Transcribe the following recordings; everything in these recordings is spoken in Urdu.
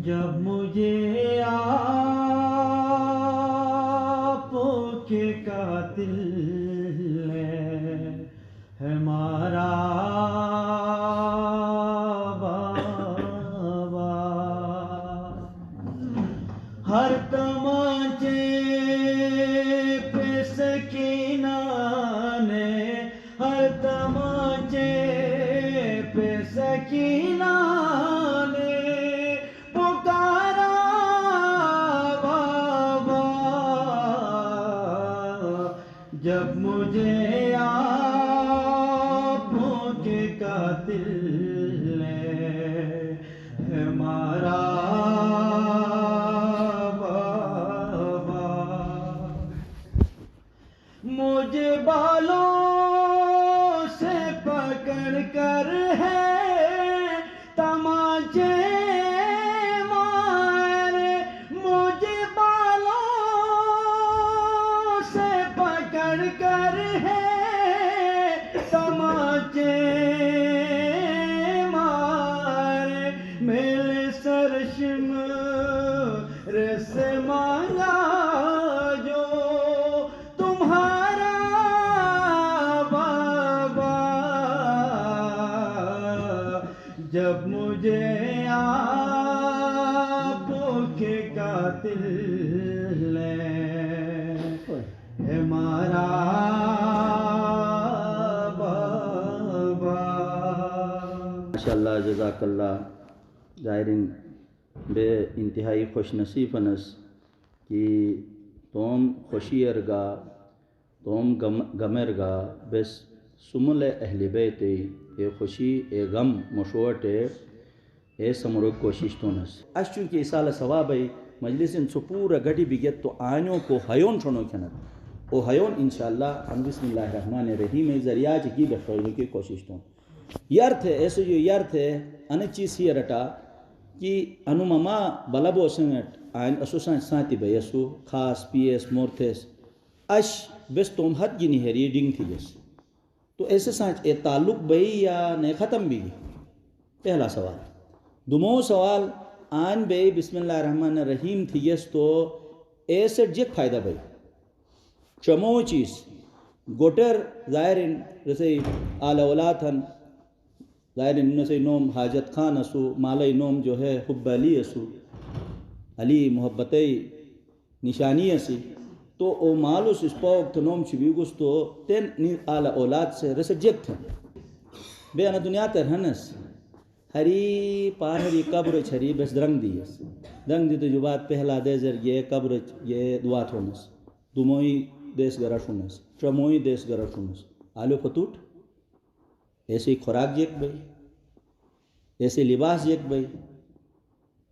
جب مجھے آپ کے قاتل ہے مارا بابا، ہر تماچے پہ سکینہ نے، ہر تماچے پہ سکینہ نے پکارا بابا، جب مجھے آپ کے قاتل ہے مارا بابا، مجھے بالوں سے پکڑ کر ہے تماچے مارے، مجھے بالوں سے پکڑ کر ہے تماچے مارے، میرے سرشم سے مانگا جو تمہارا بابا، جب مجھے آپ کے قاتل ہے مارا بابا۔ ماشاءاللہ، جزاک اللہ۔ ظاہرین بے انتہائی خوش نصیب انس کہ توم خوشی ارگا توم غم ارگا بس سمل اہل بیت اے خوشی اے غم مشوٹے اے سمرگ کوشش تونس اس چونکہ سال ثواب مجلس ان پورا گڑی بگت تو آنوں کو ہیون چھوڑو کھنت او ہیون انشاءاللہ ہم بسم اللہ الرحمن الرحیم ذریعہ کی بخوری کی کوشش تو یار تھے ایسے جو یار تھے ان چیز ہی رٹا کہ انو مما بلبو سنگٹ آئین اسو سانتی بھئی اسو خاص پیس مورتھس اش بس توم حد گینی ہے ریڈنگ تھی جس تو ایسے سانچ اے تعلق بھئی یا نئے ختم بھی گی۔ پہلا سوال دمو سوال آن بھئی بسم اللہ الرحمن الرحیم تھی جس تو ایسے جک فائدہ بھئی چمو چیز گوٹر ظاہرین جیسے آل اولاد ہن ظاہرین جیسے نوم حاجت خان اسو مالی نوم جو ہے حب علی اسو علی محبتی نشانی اسی تو او مالوس اسپوک تو نوم چبی گستو تین آل اولاد سے رسجک تھا بے انا دنیا تر ہنس ہری پار ہری قبر چھری بس درنگ دیس درنگ دی تو جو بات پہلا دے زر یہ قبر یہ دعا تھونس دموئی دیس گراشونس چموئی دیس گراشونس آلو فتوٹ ایسے خوراک جیک بھئی ایسے لباس جیک بھئی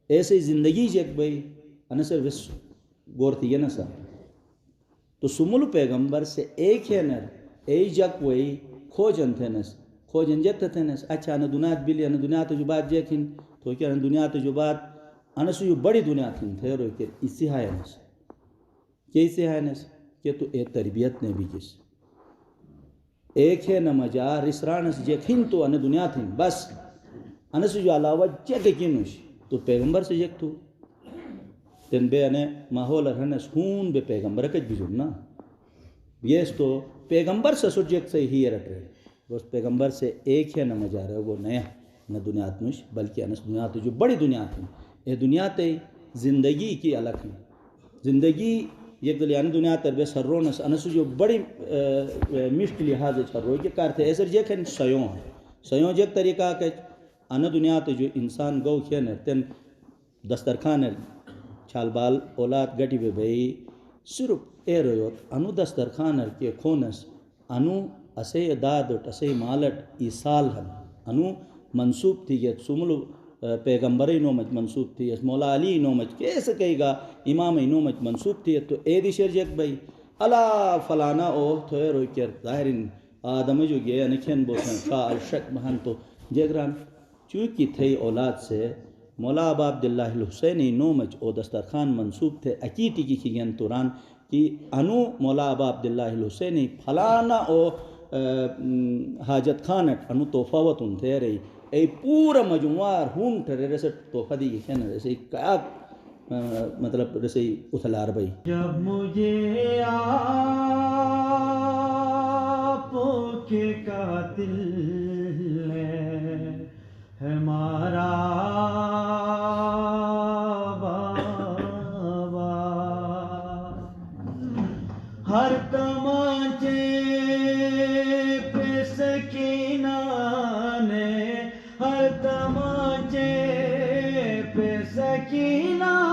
ایسے زندگی جیک بھئی انسر بس گورتی یہ نسا تو سمول پیغمبر سے ایک ہے نر ای جک وئی کھوجن تھینس کھوجن جت تھینس اچھا انا دنیا بلی انا دنیا تو جو بات جیکن تو کیا انا دنیا تو جو بات انسو جو بڑی دنیا تھین تھے روی کہ اسی ہائے نس کہ اسی ہائے نس کہ تو ایک تربیت نے بھی جس ایک ہے نمجا رسرانس جیکن تو انا دنیا تھین بس انسو جو علاوہ جیک کنوش تو پیغمبر سے جیک تو تن بے انے ماحول رہنس خون بے پیغمبر کچھ بھی جڑنا یہ تو پیغمبر سے سجیک سے ہی رٹ رہے بس پیغمبر سے ایک ہے نہ مجا رہے وہ نیا نہ دنیا تنش بلکہ انس دنیا تو جو بڑی دنیا تھی یہ دنیا تے زندگی کی الگ ہے زندگی یہ دلیان دنیا تر بے سرونس انس جو بڑی مشت لحاظ چھرو کہ کرتے ایسر جیک ہے سیوں جیک طریقہ کہ ان دنیا تو جو انسان گو کھین تن دسترخان چھال بال اولاد گٹی بے بھئی صرف اے رویوت انو دسترخان کے کھونس انو اسے دادٹ اسے مالٹ ایسال ہن انو منصوب تھی یہ سملو پیغمبری نومت منصوب تھی اس مولا علی نومت کیسے کہے گا امام نومت منصوب تھی تو اے دی شیر جیک بھئی اللہ فلانا او تھوئے روی کر ظاہرین آدم جو گئے انکھین بوسن شاہ الشک مہن تو جیگران چونکہ تھے اولاد سے مولا ابا عبداللہ الحسینی نومج او دسترخوان منصوب تھے اکیٹی کی کھین توران کہ انو مولا ابا عبداللہ الحسینی فلانا او حاجت خانٹ انو توفاوت ان تھے رہی ای پورا مجموعہ ہون ٹھرے رسے توفہ دی گئی نا رسے کیا مطلب رسے اتھلار بھائی جب مجھے آپ کے قاتل نے ہمارا بابا ہر تماچے پہ سکینہ نے ہر تماچے پہ سکینہ